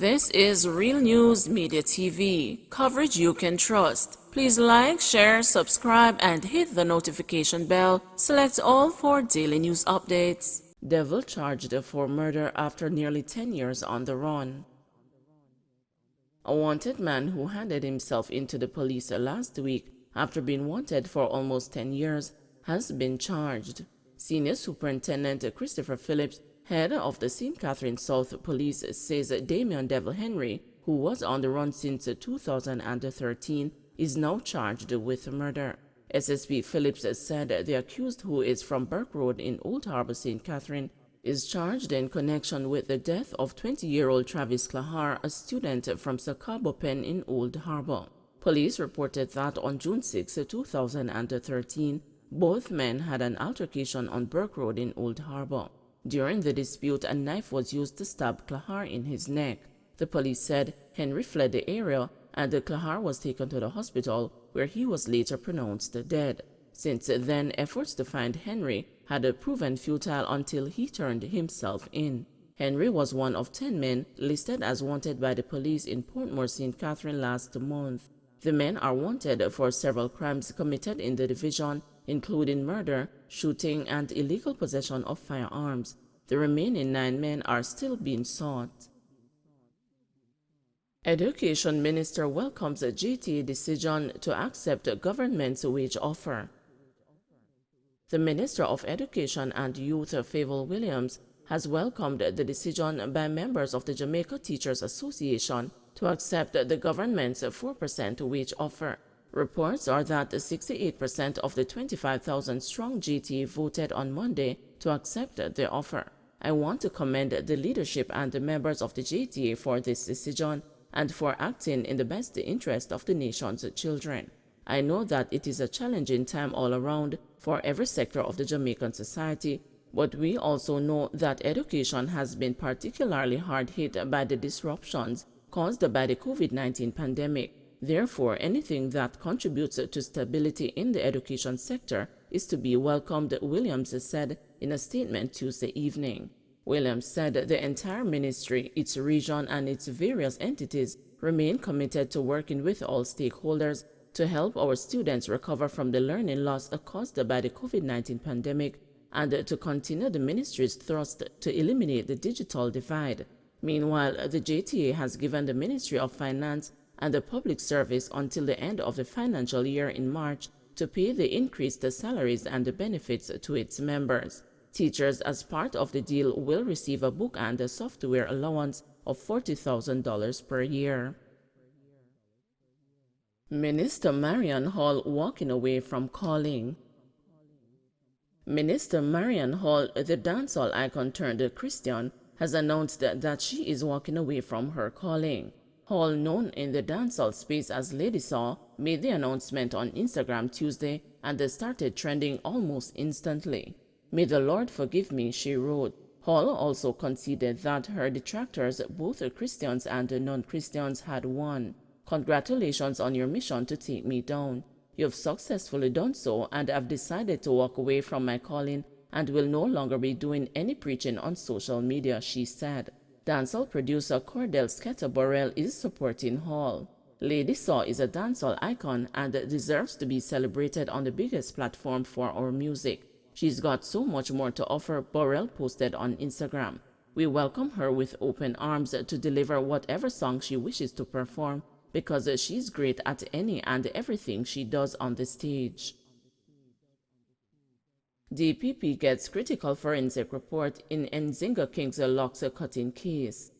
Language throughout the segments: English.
This is Real News Media TV, coverage you can trust. Please like, share, subscribe, and hit the notification bell. Select all for daily news updates. Devil charged for murder after nearly 10 years on the run. A wanted man who handed himself into the police last week after being wanted for almost 10 years has been charged. Senior Superintendent Christopher Phillips, head of the St. Catherine South Police, says Damian Devil Henry, who was on the run since 2013, is now charged with murder. SSP Phillips said the accused, who is from Burke Road in Old Harbor, St. Catherine, is charged in connection with the death of 20-year-old Travis Clahar, a student from Sakabo Pen in Old Harbor. Police reported that on June 6, 2013, both men had an altercation on Burke Road in Old Harbor. During the dispute, a knife was used to stab Clahar in his neck. The police said Henry fled the area and Clahar was taken to the hospital, where he was later pronounced dead. Since then, efforts to find Henry had proven futile until he turned himself in. Henry was one of 10 men listed as wanted by the police in Portmore, St. Catherine last month. The men are wanted for several crimes committed in the division, including murder, shooting, and illegal possession of firearms. The remaining 9 men are still being sought. Education Minister welcomes a GTA decision to accept government's wage offer. The Minister of Education and Youth, Favour Williams, has welcomed the decision by members of the Jamaica Teachers Association to accept the government's 4% wage offer. Reports are that 68% of the 25,000-strong GTA voted on Monday to accept the offer. I want to commend the leadership and the members of the GTA for this decision and for acting in the best interest of the nation's children. I know that it is a challenging time all around for every sector of the Jamaican society, but we also know that education has been particularly hard hit by the disruptions caused by the COVID-19 pandemic. Therefore, anything that contributes to stability in the education sector is to be welcomed, Williams said in a statement Tuesday evening. Williams said the entire ministry, its region, and its various entities remain committed to working with all stakeholders to help our students recover from the learning loss caused by the COVID-19 pandemic and to continue the ministry's thrust to eliminate the digital divide. Meanwhile, the JTA has given the Ministry of Finance and the Public Service until the end of the financial year in March to pay the increased salaries and the benefits to its members. Teachers, as part of the deal, will receive a book and a software allowance of $40,000 per year. Minister Marian Hall walking away from calling. Minister Marian Hall, the dancehall icon turned Christian, has announced that she is walking away from her calling. Hall, known in the dancehall space as Lady Saw, made the announcement on Instagram Tuesday and started trending almost instantly. "May the Lord forgive me," she wrote. Hall also conceded that her detractors, both Christians and non-Christians, had won. "Congratulations on your mission to take me down. You've successfully done so, and I've decided to walk away from my calling and will no longer be doing any preaching on social media," she said. Dancehall producer Cordell Scatter-Burrell is supporting Hall. Lady Saw is a dancehall icon and deserves to be celebrated on the biggest platform for our music. "She's got so much more to offer," Burrell posted on Instagram. "We welcome her with open arms to deliver whatever song she wishes to perform, because she's great at any and everything she does on the stage." DPP gets critical forensic report in Nzinga King's locks cutting case.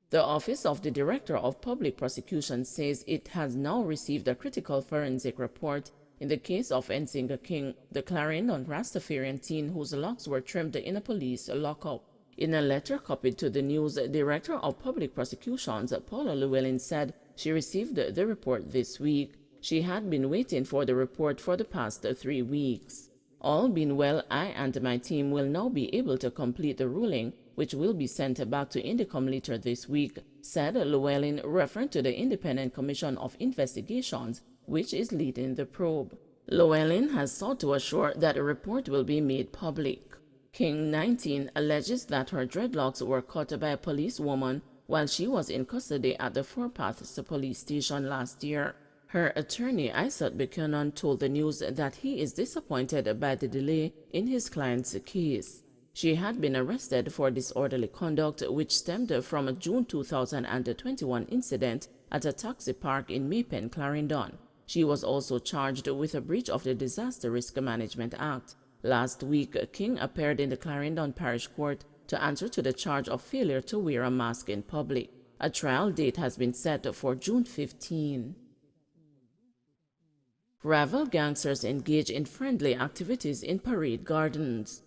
The Office of the Director of Public Prosecution says it has now received a critical forensic report in the case of Nzinga King, the Clarendon Rastafarian teen whose locks were trimmed in a police lockup. In a letter copied to the News, Director of Public Prosecutions Paula Llewellyn said she received the report this week. She had been waiting for the report for the past 3 weeks. "All being well, I and my team will now be able to complete the ruling, which will be sent back to Indicom later this week," said Llewellyn, referring to the Independent Commission of Investigations, which is leading the probe. Llewellyn has sought to assure that a report will be made public. King, 19, alleges that her dreadlocks were cut by a policewoman while she was in custody at the Four Paths police station last year. Her attorney, Isaac Buchanan, told the news that he is disappointed by the delay in his client's case. She had been arrested for disorderly conduct, which stemmed from a June 2021 incident at a taxi park in Maypen, Clarendon. She was also charged with a breach of the Disaster Risk Management Act. Last week, King appeared in the Clarendon Parish Court to answer to the charge of failure to wear a mask in public. A trial date has been set for June 15. Rival gangsters engage in friendly activities in parade gardens.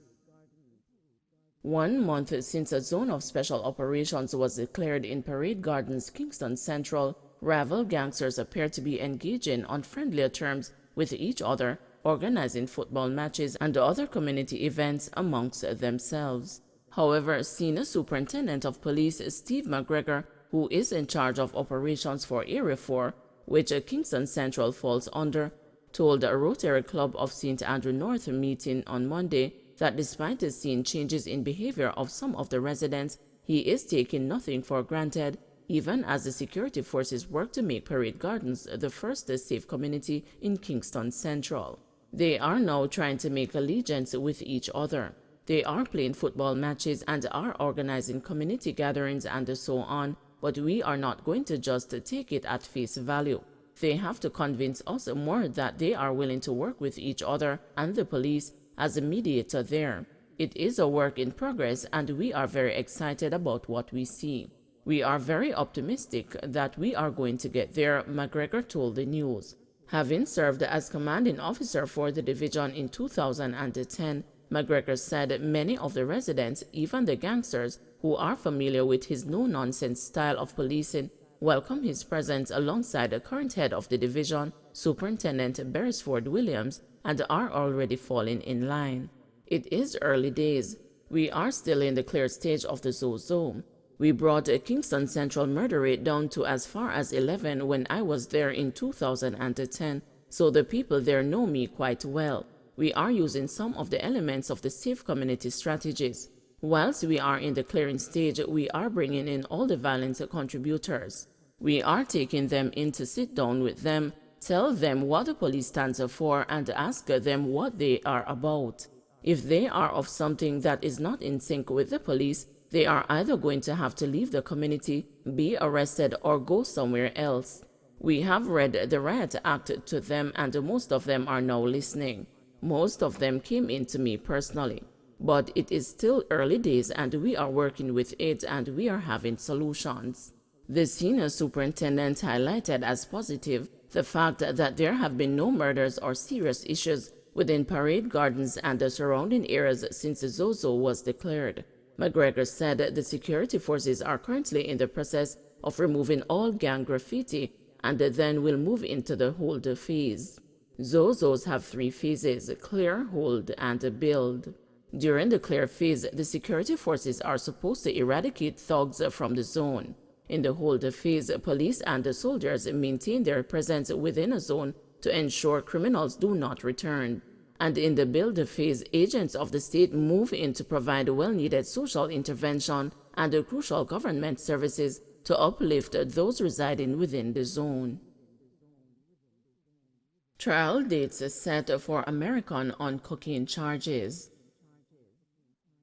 1 month since a zone of special operations was declared in Parade Gardens, Kingston Central, rival gangsters appear to be engaging on friendlier terms with each other, organizing football matches and other community events amongst themselves. However, Senior Superintendent of Police Steve McGregor, who is in charge of operations for Area 4, which Kingston Central falls under, told a Rotary Club of St. Andrew North meeting on Monday that despite the seen changes in behavior of some of the residents, he is taking nothing for granted, even as the security forces work to make Parade Gardens the first safe community in Kingston Central. They are now trying to make allegiance with each other. They are playing football matches and are organizing community gatherings and so on, but we are not going to just take it at face value. They have to convince us more that they are willing to work with each other and the police as a mediator there. It is a work in progress and we are very excited about what we see. We are very optimistic that we are going to get there, McGregor told the news. Having served as commanding officer for the division in 2010, McGregor said many of the residents, even the gangsters, who are familiar with his no-nonsense style of policing, welcome his presence alongside the current head of the division, Superintendent Beresford Williams, and are already falling in line. It is early days. We are still in the clear stage of the Zozo. We brought a Kingston Central murder rate down to as far as 11 when I was there in 2010, so the people there know me quite well. We are using some of the elements of the safe community strategies. Whilst we are in the clearing stage, we are bringing in all the violent contributors. We are taking them in to sit down with them, tell them what the police stands for, and ask them what they are about. If they are of something that is not in sync with the police, they are either going to have to leave the community, be arrested, or go somewhere else. We have read the riot act to them, and most of them are now listening. Most of them came in to me personally. But it is still early days and we are working with it and we are having solutions. The senior superintendent highlighted as positive the fact that there have been no murders or serious issues within Parade Gardens and the surrounding areas since the Zozo was declared. McGregor said the security forces are currently in the process of removing all gang graffiti and then will move into the hold phase. Zozos have 3 phases: clear, hold, and build. During the clear phase, the security forces are supposed to eradicate thugs from the zone. In the hold phase, police and the soldiers maintain their presence within a zone to ensure criminals do not return. And in the build phase, agents of the state move in to provide well-needed social intervention and crucial government services to uplift those residing within the zone. Trial dates set for American on cocaine charges.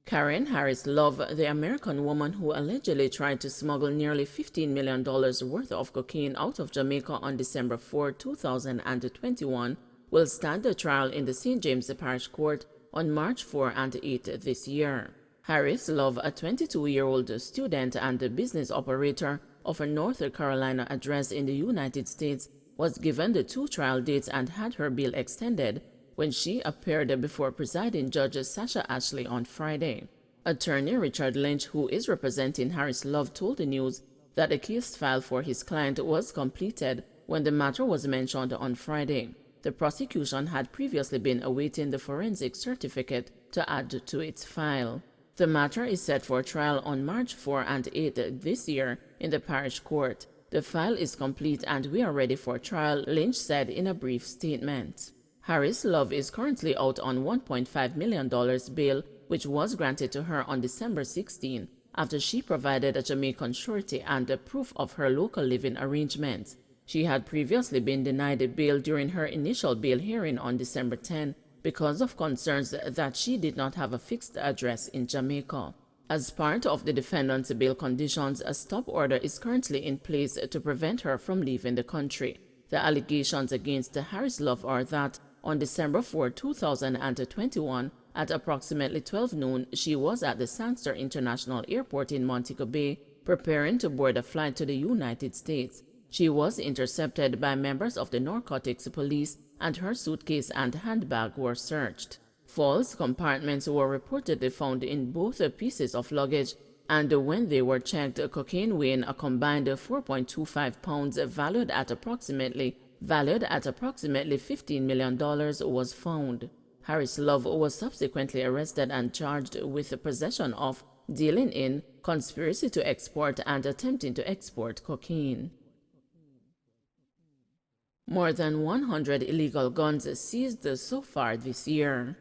Karen Harris Love, the American woman who allegedly tried to smuggle nearly $15 million worth of cocaine out of Jamaica on December 4, 2021, will stand a trial in the St. James Parish Court on March 4 and 8 this year. Harris Love, a 22-year-old student and a business operator of a North Carolina address in the United States, was given the 2 trial dates and had her bail extended when she appeared before presiding Judge Sasha Ashley on Friday. Attorney Richard Lynch, who is representing Harris Love, told the news that the case file for his client was completed when the matter was mentioned on Friday. The prosecution had previously been awaiting the forensic certificate to add to its file. The matter is set for trial on March 4 and 8 this year in the parish court. The file is complete and we are ready for trial, Lynch said in a brief statement. Harris Love is currently out on $1.5 million bail, which was granted to her on December 16, after she provided a Jamaican surety and a proof of her local living arrangements. She had previously been denied bail during her initial bail hearing on December 10 because of concerns that she did not have a fixed address in Jamaica. As part of the defendant's bail conditions, a stop order is currently in place to prevent her from leaving the country. The allegations against Harris Love are that on December 4, 2021, at approximately 12 noon, she was at the Sangster International Airport in Montego Bay preparing to board a flight to the United States. She was intercepted by members of the narcotics police and her suitcase and handbag were searched. False compartments were reportedly found in both pieces of luggage, and when they were checked, cocaine weighing a combined 4.25 pounds valued at approximately $15 million was found. Harris Love was subsequently arrested and charged with possession of, dealing in, conspiracy to export, and attempting to export cocaine. More than 100 illegal guns seized so far this year.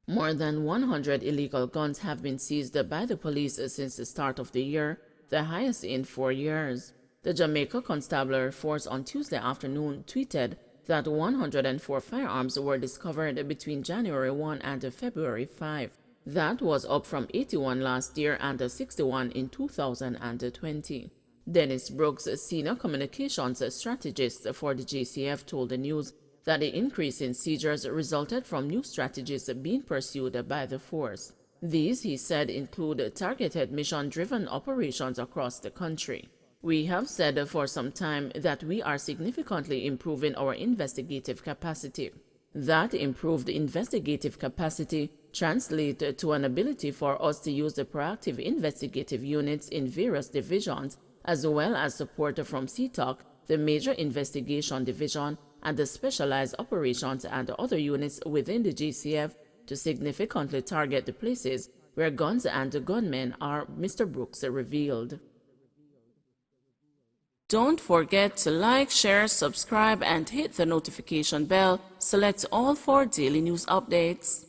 More than 100 illegal guns have been seized by the police since the start of the year, the highest in 4 years. The Jamaica Constabulary Force on Tuesday afternoon tweeted that 104 firearms were discovered between January 1 and February 5. That was up from 81 last year and 61 in 2020. Dennis Brooks, senior communications strategist for the JCF, told the news that the increase in seizures resulted from new strategies being pursued by the force. These, he said, include targeted mission-driven operations across the country. We have said for some time that we are significantly improving our investigative capacity. That improved investigative capacity translates to an ability for us to use the proactive investigative units in various divisions, as well as support from CTOC, the Major Investigation Division, and the Specialized Operations and other units within the GCF to significantly target the places where guns and gunmen are, Mr. Brooks revealed. Don't forget to like, share, subscribe, and hit the notification bell. Select all for daily news updates.